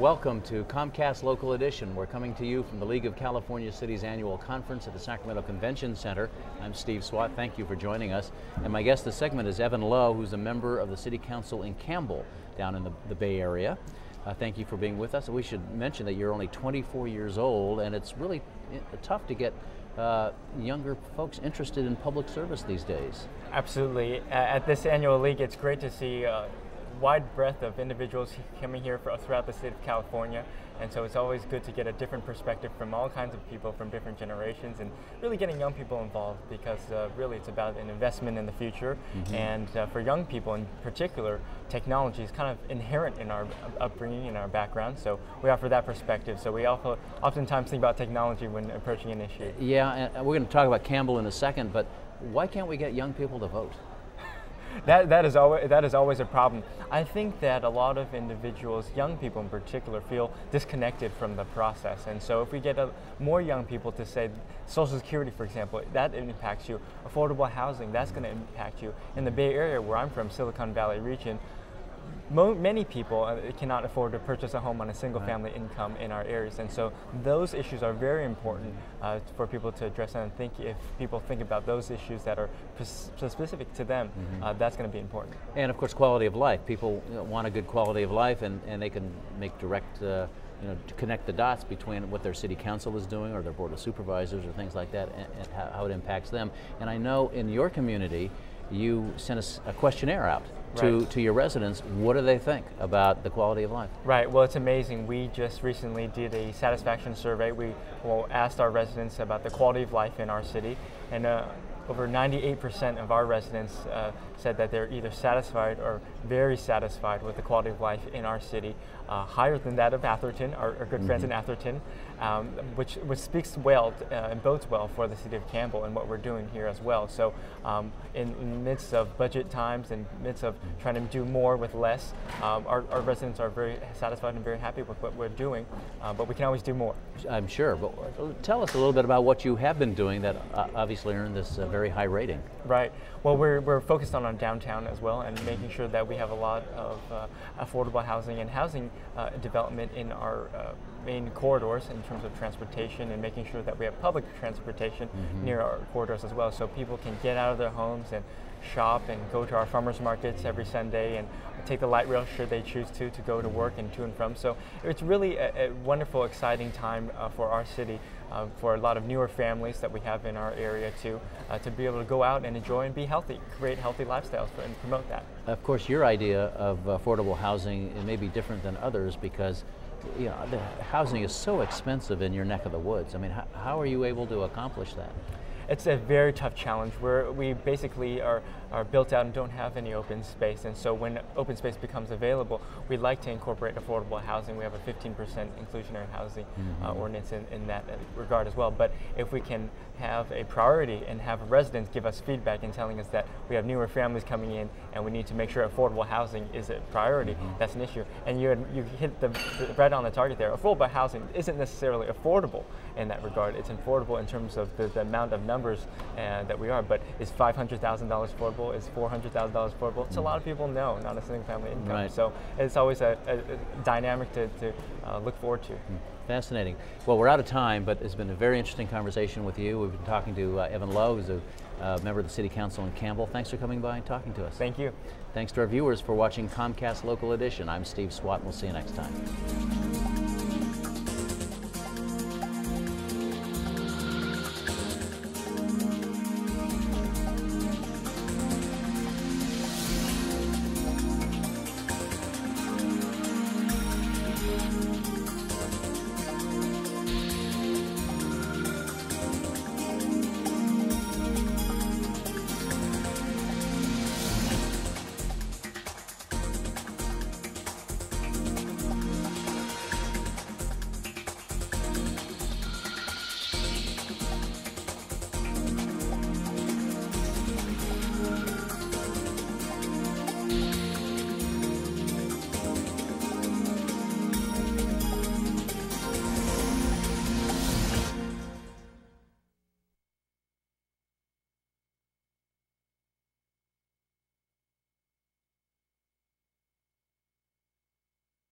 Welcome to Comcast Local Edition. We're coming to you from the League of California Cities annual conference at the Sacramento Convention Center. I'm Steve Swat. Thank you for joining us. And my guest this segment is Evan Lowe, who's a member of the City Council in Campbell, down in the Bay Area. Thank you for being with us. We should mention that you're only 24 years old, and it's really tough to get younger folks interested in public service these days. Absolutely. At this annual league, it's great to see wide breadth of individuals coming here throughout the state of California, and so it's always good to get a different perspective from all kinds of people from different generations, and really getting young people involved, because really it's about an investment in the future. And for young people in particular, technology is kind of inherent in our upbringing, in our background, so we offer that perspective. So we also oftentimes think about technology when approaching an issue. Yeah, and we're going to talk about Campbell in a second, but why can't we get young people to vote? That is always a problem. I think that a lot of individuals, young people in particular, feel disconnected from the process. And so if we get more young people to say Social Security, for example, that impacts you. Affordable housing, that's going to impact you. In the Bay Area, where I'm from, Silicon Valley region, many people cannot afford to purchase a home on a single family income in our areas, and so those issues are very important for people to address. And I think if people think about those issues that are specific to them, that's going to be important. And of course, quality of life. People want a good quality of life, and they can make direct to connect the dots between what their city council is doing, or their board of supervisors, or things like that, and how it impacts them. And I know in your community, you sent us a questionnaire out to your residents. What do they think about the quality of life? Right, well, it's amazing. We just recently did a satisfaction survey. We asked our residents about the quality of life in our city, and over 98% of our residents said that they're either satisfied or very satisfied with the quality of life in our city, higher than that of Atherton, our good friends in Atherton, which speaks well and bodes well for the city of Campbell and what we're doing here as well. So in the midst of budget times and midst of trying to do more with less, our residents are very satisfied and very happy with what we're doing, but we can always do more. I'm sure, but tell us a little bit about what you have been doing that obviously earned this very high rating. Right. Well, we're focused on our downtown as well, and making sure that we have a lot of affordable housing and housing development in our main corridors in terms of transportation, and making sure that we have public transportation near our corridors as well, so people can get out of their homes and shop and go to our farmers markets every Sunday, and take the light rail should they choose to go to work and to and from. So it's really a wonderful, exciting time for our city, for a lot of newer families that we have in our area to be able to go out and enjoy and be healthy, create healthy lifestyles and promote that. Of course, your idea of affordable housing may be different than others, because the housing is so expensive in your neck of the woods. I mean, how are you able to accomplish that? It's a very tough challenge. We basically are built out and don't have any open space, and so when open space becomes available, we'd like to incorporate affordable housing. We have a 15% inclusionary housing ordinance in that regard as well. But if we can have a priority and have residents give us feedback and telling us that we have newer families coming in and we need to make sure affordable housing is a priority, that's an issue. And you hit the right on the target there. Affordable housing isn't necessarily affordable in that regard. It's affordable in terms of the amount of numbers that we are, but is $500,000 affordable? Is $400,000 affordable? It's a lot of people know, not a single family income. Right. So it's always a dynamic to look forward to. Fascinating. Well, we're out of time, but it's been a very interesting conversation with you. We've been talking to Evan Lowe, who's a member of the City Council in Campbell. Thanks for coming by and talking to us. Thank you. Thanks to our viewers for watching Comcast Local Edition. I'm Steve Swat, and we'll see you next time.